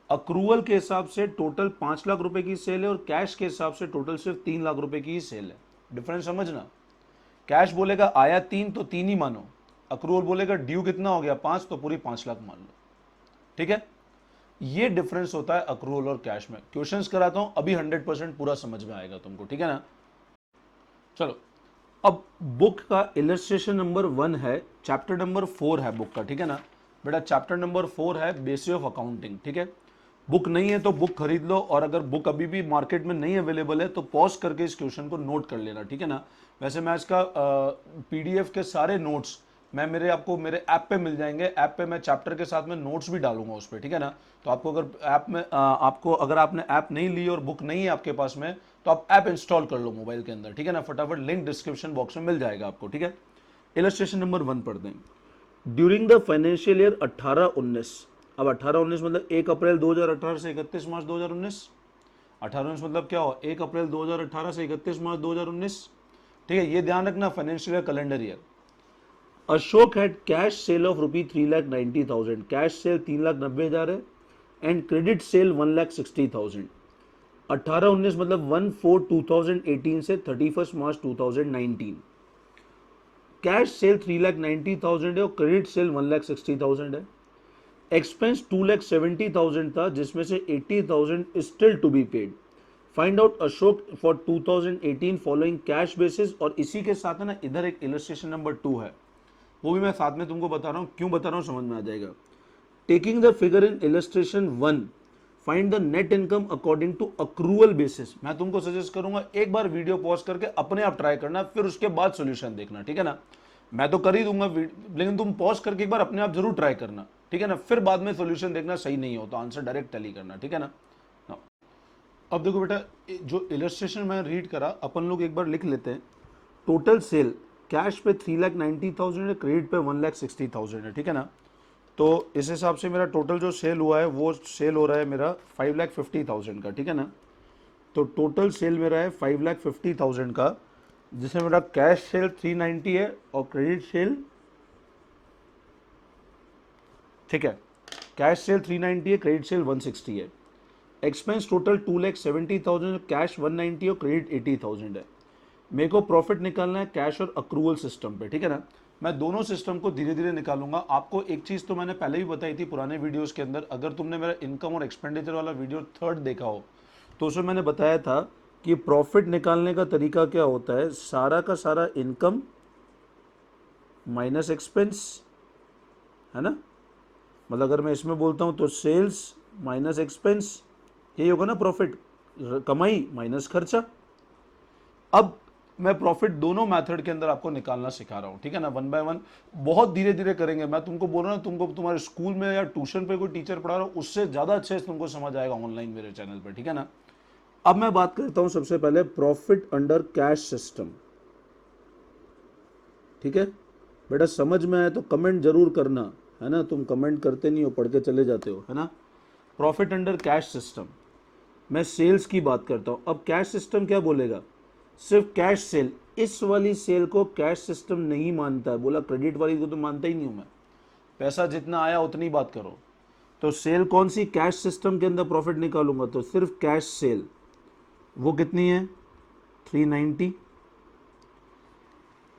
अक्रूवल के हिसाब से टोटल 5 लाख रुपए की सेल है और कैश के हिसाब से टोटल सिर्फ 3 लाख रुपए की ही सेल है। डिफरेंस समझना, कैश बोलेगा आया 3 तो 3 ही मानो, अक्रूवल बोलेगा ड्यू कितना हो गया 5 तो पूरी 5 लाख मान लो। ठीक है, ये डिफरेंस होता है अक्रूवल और कैश में। क्वेश्चंस कराता हूं, अभी 100% पूरा समझ में आएगा तुमको, ठीक है ना। चलो, अब बुक का इलस्ट्रेशन नंबर 1 है, चैप्टर नंबर 4 है बुक का, ठीक है ना बेटा। चैप्टर नंबर 4 है बेसिस ऑफ अकाउंटिंग, ठीक है। बुक नहीं है तो बुक खरीद लो, और अगर बुक अभी भी मार्केट में नहीं अवेलेबल है तो पॉज करके इस क्वेश्चन को नोट कर लेना, ठीक है ना। वैसे मैं इसका पीडीएफ के सारे नोट्स मैं आपको मेरे ऐप पे मिल जाएंगे। ऐप पे मैं चैप्टर के साथ में नोट्स भी डालूंगा उस पर, ठीक है ना। तो आपको अगर ऐप में अगर आपने ऐप नहीं ली और बुक नहीं है आपके पास में तो आप ऐप इंस्टॉल कर लो मोबाइल के अंदर, ठीक है ना। फटाफट लिंक डिस्क्रिप्शन बॉक्स में मिल जाएगा आपको, ठीक है। इलस्ट्रेशन नंबर 1 पढ़ते हैं। ड्यूरिंग द फाइनेंशियल ईयर 18-19, अब 18-19 मतलब 1 अप्रैल 2018 से 31 मार्च 2019। 18-19 मतलब क्या हो, 1 अप्रैल 2018 से 31 मार्च 2019, ठीक है। ये ध्यान रखना, financial year calendar year. Ashok had cash cell of ₹3,90,000, cash cell 3,90,000 है, एंड क्रेडिट सेल 1,60,000। 18-19 मतलब 1/4/2018 से 31 मार्च 2019। कैश सेल 3,90,000 है और क्रेडिट सेल 1,60,000 है। एक्सपेंस 2,70,000 था, जिसमें से 80,000 still to be paid. Find out Ashok for 2018 following cash basis. और इसी के साथ है ना, इधर एक इलस्ट्रेशन नंबर 2 है, वो भी मैं साथ में तुमको बता रहा हूं, क्यों बता रहा हूं समझ में आ जाएगा। Taking the figure in illustration 1, find the net income according to accrual basis. मैं तुमको सजेस्ट करूंगा एक बार वीडियो पॉज करके अपने आप ट्राई करना, फिर उसके बाद सॉल्यूशन देखना, ठीक है ना। मैं तो कर ही दूंगा, लेकिन तुम पॉज करके एक बार अपने आप जरूर ट्राई करना, ठीक है ना, फिर बाद में सोल्यूशन देखना सही नहीं हो तो आंसर डायरेक्ट टैली करना, ठीक है ना। Now, अब देखो बेटा, जो इलस्ट्रेशन मैं रीड करा अपन लोग एक बार लिख लेते हैं। टोटल सेल कैश पे 3,90,000 है, क्रेडिट पे 1,60,000 है, ठीक है ना। तो इस हिसाब से मेरा टोटल जो सेल हुआ है वो सेल हो रहा है मेरा 5,50,000 का, ठीक है ना। तो टोटल सेल मेरा है 5,50,000 का, जिसमें मेरा कैश सेल 390 है और क्रेडिट सेल, ठीक है, कैश सेल 390 है, क्रेडिट सेल 160 है। एक्सपेंस टोटल 2,70,000, कैश 190 और क्रेडिट 80,000 है। मेरे को प्रॉफिट निकालना है कैश और अक्रूवल सिस्टम पे, ठीक है ना। मैं दोनों सिस्टम को धीरे धीरे निकालूंगा। आपको एक चीज़ तो मैंने पहले भी बताई थी पुराने वीडियोस के अंदर, अगर तुमने मेरा इनकम और एक्सपेंडिचर वाला वीडियो 3rd देखा हो तो उसमें मैंने बताया था कि प्रॉफिट निकालने का तरीका क्या होता है, सारा का सारा इनकम माइनस एक्सपेंस, है ना। मतलब अगर मैं इसमें बोलता हूँ तो सेल्स माइनस एक्सपेंस, यही होगा ना प्रॉफिट, कमाई माइनस खर्चा। अब मैं प्रॉफिट दोनों मेथड के अंदर आपको निकालना सिखा रहा हूँ, ठीक है ना, 1 बाय 1, बहुत धीरे धीरे करेंगे। मैं तुमको बोल रहा हूँ, तुमको तुम्हारे स्कूल में या ट्यूशन पे कोई टीचर पढ़ा रहा हूँ उससे ज़्यादा अच्छे से तुमको समझ आएगा ऑनलाइन मेरे चैनल पे, ठीक है ना। अब मैं बात करता हूँ सबसे पहले प्रॉफिट अंडर कैश सिस्टम, ठीक है। बेटा समझ में आए तो कमेंट जरूर करना, है ना, तुम कमेंट करते नहीं हो, पढ़ के चले जाते हो, है ना। प्रॉफिट अंडर कैश सिस्टम, मैं सेल्स की बात करता हूँ। अब कैश सिस्टम क्या बोलेगा, सिर्फ कैश सेल, इस वाली सेल को कैश सिस्टम नहीं मानता है, बोला क्रेडिट वाली को तो मानता ही नहीं हूं मैं, पैसा जितना आया उतनी बात करो। तो सेल कौन सी कैश सिस्टम के अंदर प्रॉफिट निकालूंगा, तो सिर्फ कैश सेल, वो कितनी है 390।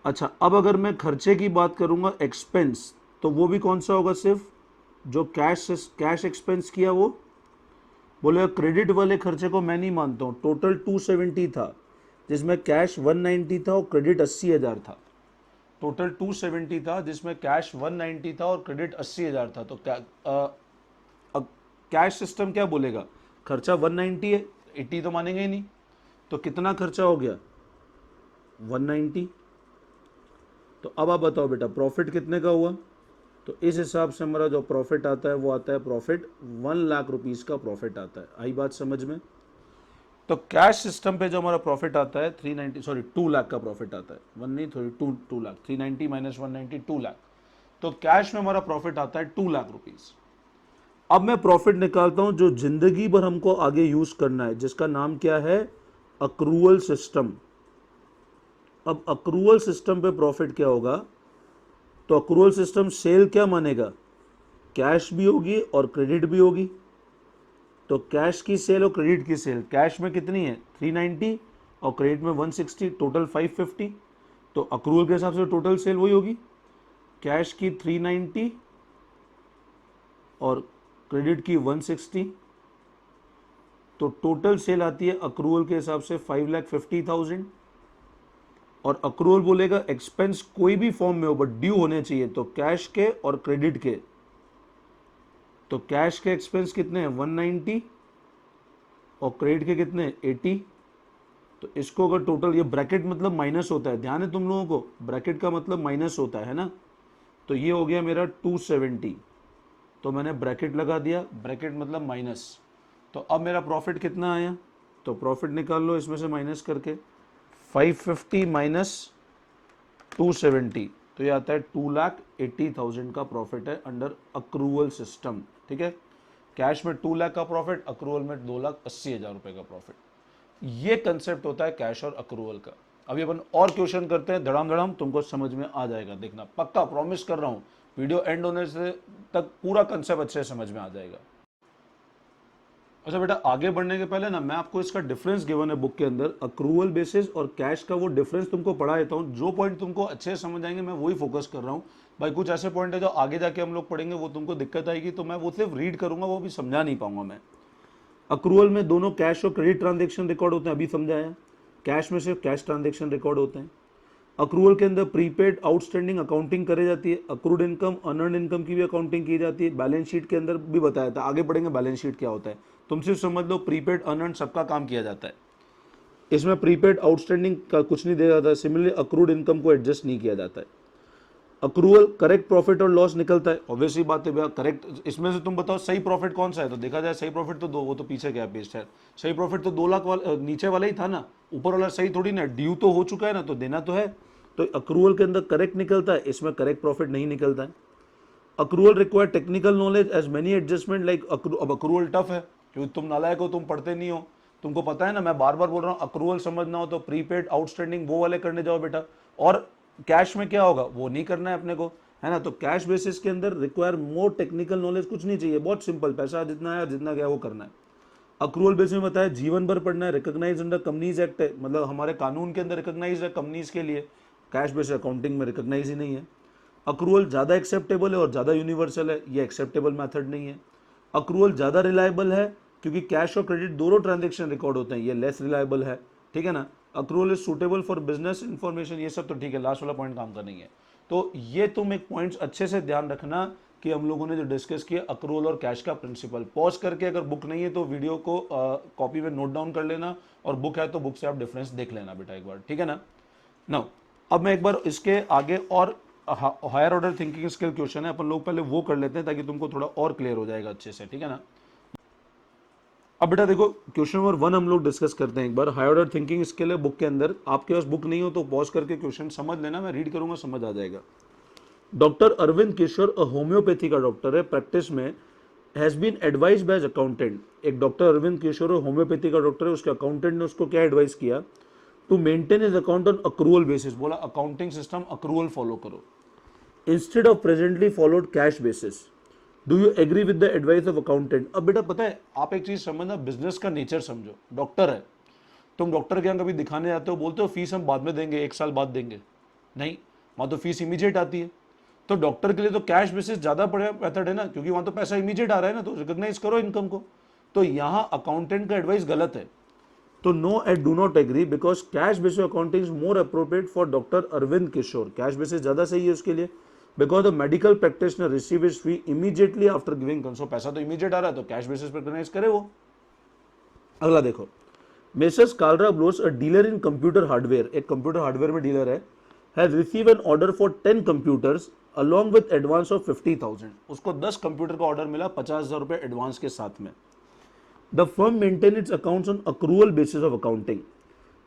अच्छा, अब अगर मैं खर्चे की बात करूंगा एक्सपेंस, तो वो भी कौन सा होगा, सिर्फ जो कैश एक्सपेंस किया वो। बोले क्रेडिट वाले खर्चे को मैं नहीं मानता हूँ, टोटल 270 था जिसमें कैश 190 था और क्रेडिट 80,000 था। टोटल 270 था जिसमें कैश 190 था और क्रेडिट 80,000 था। तो कैश सिस्टम क्या बोलेगा, खर्चा 190 है, 80 तो मानेंगे ही नहीं, तो कितना खर्चा हो गया 190। तो अब आप बताओ बेटा प्रॉफिट कितने का हुआ, तो इस हिसाब से हमारा जो प्रॉफिट आता है वो आता है प्रॉफिट 1 लाख रुपीस का प्रॉफिट आता है। आई बात समझ में। तो कैश सिस्टम पे जो हमारा प्रॉफिट आता है 2 लाख का प्रॉफिट आता है, 1 नहीं थोड़ी 2 लाख, 390 माइनस 190 2 लाख। तो कैश में हमारा प्रॉफिट आता है 2 लाख रुपीस। अब मैं प्रॉफिट निकालता हूं जो जिंदगी भर हमको आगे यूज करना है, जिसका नाम क्या है, अक्रूवल सिस्टम। अब अक्रूवल सिस्टम पे प्रॉफिट क्या होगा, तो अक्रूवल सिस्टम सेल क्या मानेगा, कैश भी होगी और क्रेडिट भी होगी। तो कैश की सेल और क्रेडिट की सेल, कैश में कितनी है 390 और क्रेडिट में 160, टोटल 550। तो अक्रूवल के हिसाब से टोटल सेल वही होगी, कैश की 390 और क्रेडिट की 160। तो टोटल सेल आती है अक्रूवल के हिसाब से 5,50,000। और अक्रूवल बोलेगा एक्सपेंस कोई भी फॉर्म में हो बट ड्यू होने चाहिए, तो कैश के और क्रेडिट के। तो कैश के एक्सपेंस कितने हैं 190 और क्रेडिट के कितने 80। तो इसको अगर टोटल, ये ब्रैकेट मतलब माइनस होता है, ध्यान है तुम लोगों को, ब्रैकेट का मतलब माइनस होता है ना। तो ये हो गया मेरा 270, तो मैंने ब्रैकेट लगा दिया, ब्रैकेट मतलब माइनस। तो अब मेरा प्रॉफिट कितना आया, तो प्रॉफिट निकाल लो इसमें से माइनस करके, 550 माइनस 270, तो ये आता है 2,80,000 का प्रॉफिट है अंडर अक्रूवल सिस्टम, ठीक है। कैश में 2 लाख का प्रॉफिट, अक्रूवल में 2,80,000 रुपए का प्रॉफिट। ये कंसेप्ट होता है कैश और अक्रूवल का। अभी अपन और क्वेश्चन करते हैं, धड़ाम धड़ाम, तुमको समझ में आ जाएगा, देखना पक्का, प्रॉमिस कर रहा हूं, वीडियो एंड होने से तक पूरा कंसेप्ट अच्छे से समझ में आ जाएगा। अच्छा बेटा, आगे बढ़ने के पहले ना मैं आपको इसका डिफरेंस गिवन है बुक के अंदर, अक्रूवल बेसिस और कैश का, वो डिफरेंस तुमको पढ़ा देता हूँ। जो पॉइंट तुमको अच्छे से समझ आएंगे मैं वही फोकस कर रहा हूँ भाई। कुछ ऐसे पॉइंट है जो आगे जाके हम लोग पढ़ेंगे वो तुमको दिक्कत आएगी, तो मैं वो सिर्फ रीड करूंगा, वो भी समझा नहीं पाऊंगा मैं। अक्रूवल में दोनों कैश और क्रेडिट ट्रांजेक्शन रिकॉर्ड होते हैं, अभी समझाया। कैश में सिर्फ कैश ट्रांजेक्शन रिकॉर्ड होते हैं। अक्रूवल के अंदर प्रीपेड आउटस्टैंडिंग अकाउंटिंग करी जाती है, अक्रूड इनकम अनअर्न्ड इनकम की भी अकाउंटिंग की जाती है। बैलेंस शीट के अंदर भी बताया था, आगे पढ़ेंगे बैलेंस शीट क्या होता है। तुम सिर्फ समझ लो प्रीपेड अनअर्न्ड सबका काम किया जाता है, इसमें प्रीपेड आउटस्टैंडिंग का कुछ नहीं दिया जाता है। सिमिलरली अक्रूड इनकम को एडजस्ट नहीं किया जाता है। अक्रूवल करेक्ट प्रॉफिट और लॉस निकलता है, ऑब्वियसली बात है भैया करेक्ट। इसमें से तुम बताओ सही प्रॉफिट कौन सा है, तो देखा जाए सही प्रॉफिट तो दो, वो तो पीछे क्या पेस्ट है, सही प्रॉफिट तो 2 लाख वाला नीचे वाला ही था ना, ऊपर वाला सही थोड़ी ना, ड्यू तो हो चुका है ना, तो देना तो है। तो अक्रूवल के अंदर करेक्ट निकलता है, इसमें करेक्ट प्रॉफिट नहीं निकलता है। Accrual require technical knowledge as many adjustment like अब अक्रूवल टफ है क्योंकि तुम नालायक हो, तुम पढ़ते नहीं हो, तुमको पता है ना, मैं बार बार बोल रहा हूँ अक्रूवल समझना हो तो प्रीपेड आउटस्टैंडिंग वो वाले करने जाओ बेटा, और कैश में क्या होगा वो नहीं करना है अपने को, है ना। तो कैश बेसिस के अंदर रिक्वायर मोर टेक्निकल नॉलेज कुछ नहीं चाहिए, बहुत सिंपल, पैसा जितना है और जितना गया वो करना है। अक्रूवल बेसिस में बताया जीवन भर पढ़ना है, रिकॉग्नाइज अंडर कंपनीज एक्ट है, मतलब हमारे कानून के अंदर रिकॉग्नाइज है कंपनीज के लिए, कैश बेसिस अकाउंटिंग में रिकॉग्नाइज ही नहीं है। अक्रूवल ज़्यादा एक्सेप्टेबल है और ज़्यादा यूनिवर्सल है, ये एक्सेप्टेबल मेथड नहीं है। अक्रूवल ज़्यादा रिलायबल है क्योंकि कैश और क्रेडिट दोनों ट्रांजेक्शन रिकॉर्ड होते हैं, ये लेस रिलायबल है, ठीक है ना। Accrual is suitable for business information, ये सब तो ठीक है, लास्ट वाला पॉइंट काम का नहीं है। तो ये तुम एक पॉइंट्स अच्छे से ध्यान रखना कि हम लोगों ने जो डिस्कस किया अक्रूवल और कैश का प्रिंसिपल। पॉज करके अगर बुक नहीं है तो वीडियो को कॉपी में नोट डाउन कर लेना, और बुक है तो बुक से आप डिफरेंस देख लेना बेटा एक बार, ठीक है ना। नाउ अब मैं एक बार इसके आगे और higher order thinking skill question है, अपन लोग पहले वो कर लेते हैं ताकि तुमको थोड़ा और क्लियर हो जाएगा अच्छे से, ठीक है ना। अब बेटा देखो क्वेश्चन नंबर 1 हम लोग डिस्कस करते हैं एक बार, हायर ऑर्डर थिंकिंग स्किल है बुक के अंदर, आपके पास बुक नहीं हो तो पॉज करके क्वेश्चन समझ लेना, मैं रीड करूंगा समझ आ जाएगा। डॉक्टर अरविंद किशोर होम्योपैथी का डॉक्टर है, प्रैक्टिस में has been advise by accountant, एक डॉक्टर अरविंद किशोर होम्योपैथी का डॉक्टर है, उसके अकाउंटेंट ने उसको क्या एडवाइस किया, to maintain his account on accrual basis, बोला अकाउंटिंग सिस्टम अक्रूवल फॉलो करो instead of presently followed cash basis, do you agree with the advice of accountant. अब बेटा पता है आप एक चीज समझना, बिजनेस का नेचर समझो, डॉक्टर है, तुम डॉक्टर के यहाँ कभी दिखाने जाते हो, बोलते हो फीस हम बाद में देंगे, 1 साल बाद देंगे, नहीं, वहां तो फीस इमीडिएट आती है। तो डॉक्टर के लिए तो कैश बेसिस ज्यादा बढ़िया मेथड है ना, क्योंकि वहां तो पैसा इमीडिएट आ रहा है ना, तो रिकॉग्नाइज करो इनकम को। तो यहाँ अकाउंटेंट का एडवाइस गलत है, तो no I do not agree because cash basis accounting is more appropriate for doctor Arvind Kishore, cash basis ज्यादा सही है उसके लिए, because the medical practitioner receive his fee immediately after giving consult, पैसा तो इमीडिएट आ रहा है तो कैश बेसिस पर रिकॉग्नाइज करे वो। अगला देखो, मेसर्स कालरा ब्लोस अ डीलर इन कंप्यूटर हार्डवेयर, एक कंप्यूटर हार्डवेयर में डीलर है, has receive an order for 10 computers along with advance of 50,000, उसको 10 कंप्यूटर का ऑर्डर मिला 50,000 रुपए एडवांस के साथ में। The firm maintain its accounts on accrual basis of accounting,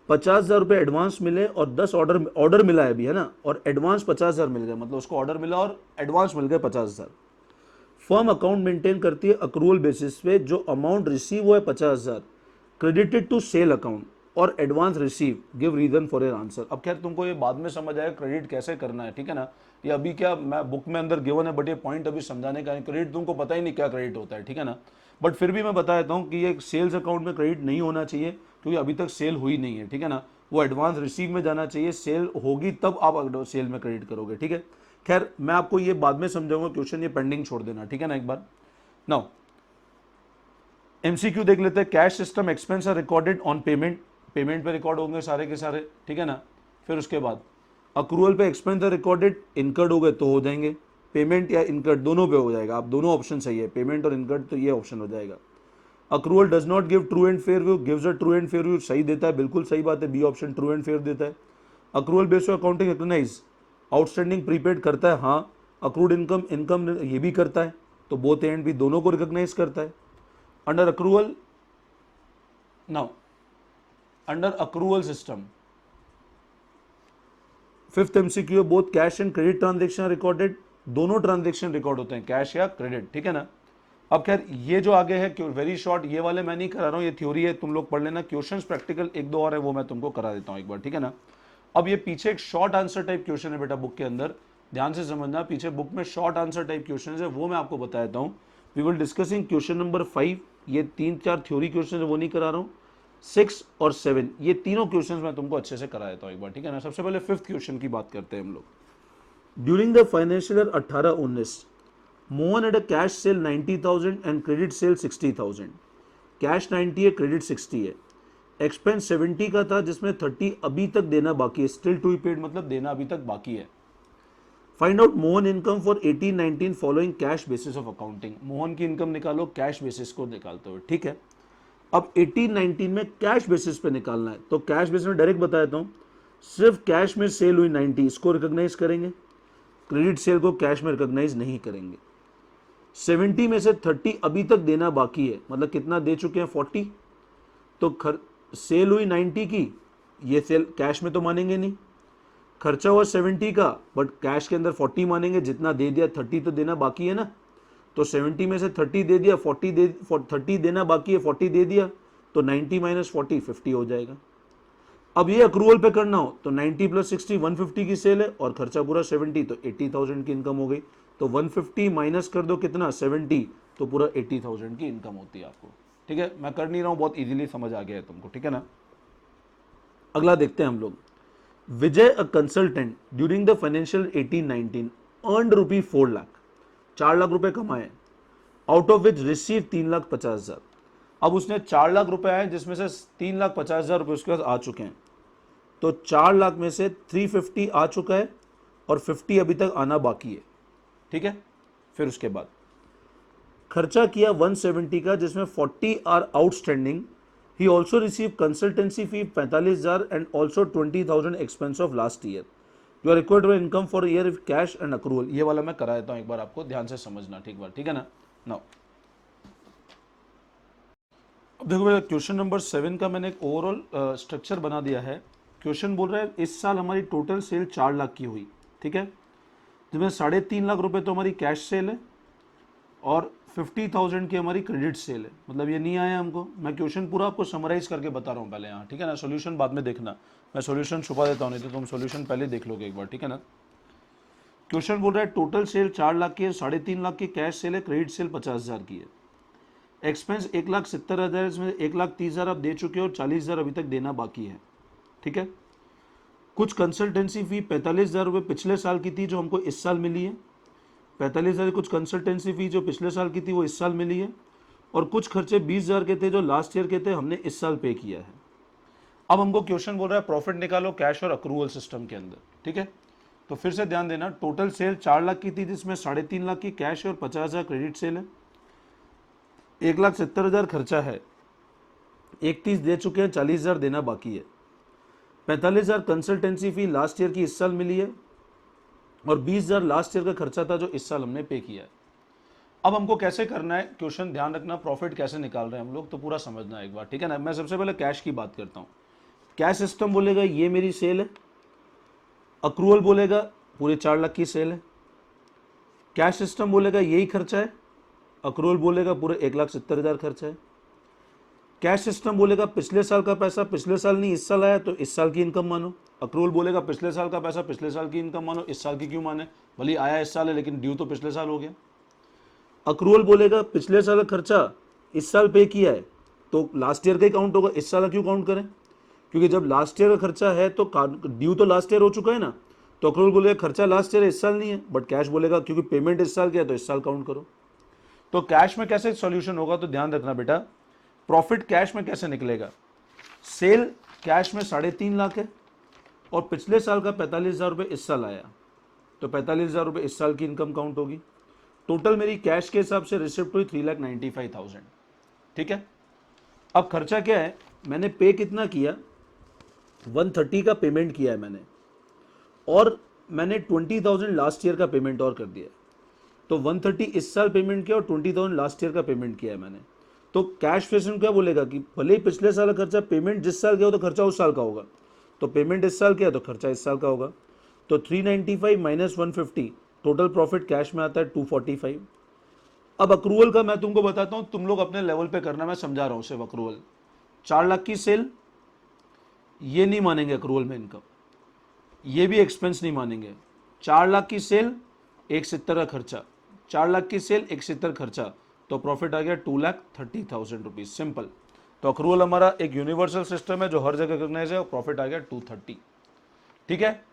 50,000 रुपए एडवांस मिले और 10 ऑर्डर मिला है अभी, है ना, और एडवांस 50,000 मिल गए, मतलब उसको ऑर्डर मिला और एडवांस मिल गए 50,000। फर्म अकाउंट मेंटेन करती है अक्रूवल बेसिस पे, जो अमाउंट रिसीव हुआ है 50,000 क्रेडिटेड टू सेल अकाउंट और advance receive, give reason for your answer. अब खैर तुमको ये बाद में समझ आएगा क्रेडिट कैसे करना है, ठीक है ना, ये अभी क्या मैं बुक में अंदर गिवन है, बट ये पॉइंट अभी समझाने का है, क्रेडिट तुमको पता ही नहीं क्या क्रेडिट होता है, ठीक है ना, बट फिर भी मैं बता देता हूँ कि ये सेल्स अकाउंट में क्रेडिट नहीं होना चाहिए क्योंकि अभी तक सेल हुई नहीं है, ठीक है ना, वो एडवांस रिसीव में जाना चाहिए, सेल होगी तब आप सेल में क्रेडिट करोगे, ठीक है। खैर मैं आपको ये बाद में समझाऊंगा, क्वेश्चन ये पेंडिंग छोड़ देना, ठीक है ना। एक बार नाउ एमसीक्यू देख लेते हैं, cash system expense are recorded on payment, payment पे रिकॉर्ड होंगे सारे के सारे, ठीक है ना। फिर उसके बाद अक्रूवल पे एक्सपेंस आर रिकॉर्डेड, इनकर्ड हो गए तो हो जाएंगे, पेमेंट या इनकर्ड दोनों पे हो जाएगा, आप दोनों ऑप्शन सही है, पेमेंट और इनकर्ड, तो ये ऑप्शन हो जाएगा। Accrual does not give true and fair view, gives a true and fair view, सही देता है, बिल्कुल सही बात है, B option true and fair देता है। Accrual based accounting recognise outstanding prepaid करता है, हाँ। अक्रूड इनकम इनकम ये भी करता है, तो बोथ एंड भी दोनों को रिकॉग्नाइज करता है। Under accrual now under accrual system fifth MCQ, both cash and credit transaction recorded, दोनों ट्रांजेक्शन रिकॉर्ड होते हैं, कैश या क्रेडिट, ठीक है ना। अब खैर ये जो आगे है वेरी शॉर्ट, ये वाले मैं नहीं करा रहा हूँ, ये थ्योरी है, तुम लोग पढ़ लेना, क्वेश्चंस प्रैक्टिकल 1-2 और है वो मैं तुमको करा देता हूँ एक बार, ठीक है ना। अब ये पीछे एक शॉर्ट आंसर टाइप क्वेश्चन है बेटा बुक के अंदर, ध्यान से समझना, पीछे बुक में शॉर्ट आंसर टाइप क्वेश्चन है, वो मैं आपको बता देता हूँ। We will discussing question number 5, ये 3-4 थ्योरी क्वेश्चन है वो नहीं करा रहा हूँ, 6 और 7 ये तीनों क्वेश्चन मैं तुमको अच्छे से करा देता हूँ एक बार, ठीक है ना। सबसे पहले 5th क्वेश्चन की बात करते हैं हम लोग। During the financial year 18-19 Mohan had a cash sale 90,000 and credit sale 60,000, cash 90 है, क्रेडिट 60 है, एक्सपेंस 70 का था जिसमें 30 अभी तक देना बाकी है, स्टिल टू बी पेड, मतलब देना अभी तक बाकी है। Find out Mohan income for 18-19 following cash basis of accounting, Mohan की इनकम निकालो कैश बेसिस को निकालते हुए, ठीक है। अब 18-19 में कैश बेसिस पे निकालना है, तो कैश बेसिस में डायरेक्ट बता देता हूं, सिर्फ कैश में सेल हुई 90, इसको रिकॉग्नाइज करेंगे, क्रेडिट सेल को कैश में रिकॉग्नाइज नहीं करेंगे। 70 में से 30 अभी तक देना बाकी है, मतलब कितना दे चुके हैं 40, तो सेल हुई 90 की, ये सेल कैश में तो मानेंगे नहीं, खर्चा हुआ 70 का बट कैश के अंदर 40 मानेंगे, जितना दे दिया 30 तो देना बाकी है ना, तो 70 में से 30 दे दिया, 30 देना बाकी है, 40 दे दिया, तो 90 माइनस 40 50 हो जाएगा। अब ये अक्रूवल पे करना हो तो 90 प्लस 60 150 की सेल है और खर्चा पूरा 70, तो 80,000 की इनकम हो गई। तो 150 माइनस कर दो कितना 70, तो पूरा 80,000 की इनकम होती है आपको। ठीक है, मैं कर नहीं रहा हूँ, बहुत इजीली समझ आ गया है तुमको, ठीक है ना। अगला देखते हैं हम लोग। Vijay a consultant during the financial 18-19 earned rupee 4 lakh, 4 lakh रुपए कमाए, आउट ऑफ विच रिसीव 3,50,000। अब उसने 4 लाख रुपए आए जिसमें से 3,50,000 रुपए उसके पास आ चुके हैं, तो 4 लाख में से 350 आ चुका है और 50 अभी तक आना बाकी है। ठीक है, फिर उसके बाद खर्चा किया 170 का जिसमें 40 are outstanding. He also receive consultancy fee 45,000 and also 20,000 expense of last year. You are required to income for year if cash and accrual. ये वाला मैं करा देता हूँ एक बार, आपको ध्यान से समझना, ठीक है ना। नाउ अब देखो भैया, क्वेश्चन नंबर 7 का मैंने एक ओवरऑल स्ट्रक्चर बना दिया है। क्वेश्चन बोल रहा है इस साल हमारी टोटल सेल 4 लाख की हुई, ठीक है, जिसमें 3.5 लाख रुपए तो हमारी कैश सेल है और 50,000 की हमारी क्रेडिट सेल है। मतलब ये नहीं आया हमको, मैं क्वेश्चन पूरा आपको समराइज करके बता रहा हूँ पहले यहाँ, ठीक है ना। सॉल्यूशन बाद में देखना, मैं सॉल्यूशन छुपा देता हूँ, नहीं तो तुम सॉल्यूशन पहले देख लोगे एक बार, ठीक है ना। क्वेश्चन बोल रहा है टोटल सेल 4 लाख की है, 3.5 लाख की कैश सेल है, क्रेडिट सेल 50,000 की है, एक्सपेंस 1,70,000, इसमें 1,30,000 आप दे चुके हो और 40,000 अभी तक देना बाकी है। ठीक है, कुछ कंसल्टेंसी फी 45,000 रुपये पिछले साल की थी जो हमको इस साल मिली है, 45,000 कुछ कंसल्टेंसी फी जो पिछले साल की थी वो इस साल मिली है, और कुछ खर्चे 20,000 के थे जो लास्ट ईयर के थे, हमने इस साल पे किया है। अब हमको क्वेश्चन बोल रहा है प्रॉफिट निकालो कैश और अक्रूवल सिस्टम के अंदर। ठीक है, तो फिर से ध्यान देना, टोटल सेल 4 लाख की थी जिसमें 3.5 लाख की कैश है और 50,000 क्रेडिट सेल है, 1,70,000 खर्चा है, 31 दे चुके हैं, 40,000 देना बाकी है, 45,000 कंसल्टेंसी फी लास्ट ईयर की इस साल मिली है और 20,000 लास्ट ईयर का खर्चा था जो इस साल हमने पे किया है। अब हमको कैसे करना है क्वेश्चन, ध्यान रखना, प्रॉफिट कैसे निकाल रहे हैं हम लोग तो पूरा समझना है एक बार, ठीक है ना। मैं सबसे पहले कैश की बात करता हूँ। कैश सिस्टम बोलेगा ये मेरी सेल है, अक्रूवल बोलेगा पूरे 4 लाख की सेल है, कैश सिस्टम बोलेगा यही खर्चा है, अक्रूवल बोलेगा पूरे 1,70,000 खर्चा है, कैश सिस्टम बोलेगा पिछले साल का पैसा पिछले साल नहीं इस साल आया तो इस साल की इनकम मानो, अक्रूवल बोलेगा पिछले साल का पैसा पिछले साल की इनकम मानो, इस साल की क्यों माने, भले आया इस साल है लेकिन ड्यू तो पिछले साल हो गया। अक्रूवल बोलेगा पिछले साल का खर्चा इस साल पे किया है तो लास्ट ईयर का ही काउंट होगा, इस साल क्यों काउंट करें, क्योंकि जब लास्ट ईयर का खर्चा है तो ड्यू तो लास्ट ईयर हो चुका है ना, तो अक्रूवल बोलेगा खर्चा लास्ट ईयर इस साल नहीं है, बट कैश बोलेगा क्योंकि पेमेंट इस साल किया तो इस साल काउंट करो। तो कैश में कैसे सॉल्यूशन होगा, तो ध्यान रखना बेटा, प्रॉफिट कैश में कैसे निकलेगा, सेल कैश में 3.5 लाख है और पिछले साल का 45,000 रुपये इस साल आया, तो 45,000 रुपये इस साल की इनकम काउंट होगी। टोटल मेरी कैश के हिसाब से रिसिप्ट हुई 3,95,000। ठीक है, अब खर्चा क्या है, मैंने पे कितना किया, 130 का पेमेंट किया है मैंने, और मैंने 20,000 लास्ट ईयर का पेमेंट और कर दिया, तो 130 इस साल पेमेंट किया और 20,000 लास्ट ईयर का पेमेंट किया है मैंने। तो कैश फ्लो क्या बोलेगा कि भले ही पिछले साल का खर्चा, पेमेंट जिस साल किया हो तो खर्चा उस साल का होगा, तो पेमेंट इस साल किया तो खर्चा इस साल का होगा, तो 395 माइनस 150 टोटल प्रॉफिट कैश में आता है 245। अब अक्रूवल का मैं तुमको बताता हूँ, तुम लोग अपने लेवल पे करना, मैं समझा रहा हूँ सिर्फ अक्रूवल। 4 लाख की सेल, ये नहीं मानेंगे अक्रूवल में इनकम, ये भी एक्सपेंस नहीं मानेंगे। 4 लाख की सेल 170 का खर्चा, 4 लाख की सेल 170 खर्चा, तो प्रॉफिट आ गया 2,30,000 रुपीज, सिंपल। तो अक्रूवल हमारा एक यूनिवर्सल सिस्टम है जो हर जगह रिकॉग्नाइज है, और प्रॉफिट आ गया 230। ठीक है,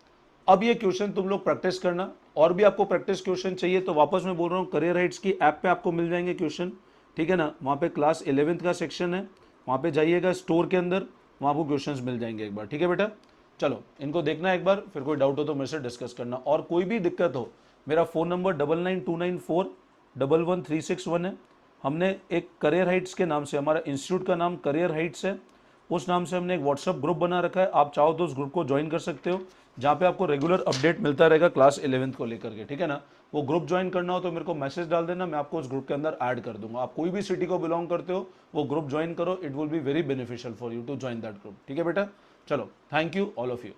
अब ये क्वेश्चन तुम लोग प्रैक्टिस करना, और भी आपको प्रैक्टिस क्वेश्चन चाहिए तो वापस मैं बोल रहा हूँ करियर हाइट्स की ऐप पे आपको मिल जाएंगे क्वेश्चन, ठीक है ना। वहाँ पे क्लास 11th का सेक्शन है, वहाँ पे जाइएगा स्टोर के अंदर, वहाँ आपको क्वेश्चन मिल जाएंगे एक बार, ठीक है बेटा। चलो इनको देखना एक बार, फिर कोई डाउट हो तो मेरे से डिस्कस करना, और कोई भी दिक्कत हो मेरा फ़ोन नंबर 9929411361 है। हमने एक करियर हाइट्स के नाम से, हमारा इंस्टीट्यूट का नाम करियर हाइट्स है, उस नाम से हमने एक व्हाट्सअप ग्रुप बना रखा है, आप चाहो तो उस ग्रुप को ज्वाइन कर सकते हो, जहाँ पे आपको रेगुलर अपडेट मिलता रहेगा क्लास 11th को लेकर के, ठीक है ना। वो ग्रुप ज्वाइन करना हो तो मेरे को मैसेज डाल देना, मैं आपको उस ग्रुप के अंदर ऐड कर दूंगा। आप कोई भी सिटी को बिलोंग करते हो वो ग्रुप ज्वाइन करो, it will be very beneficial for you to join that group, ठीक है बेटा। चलो, thank you all of you.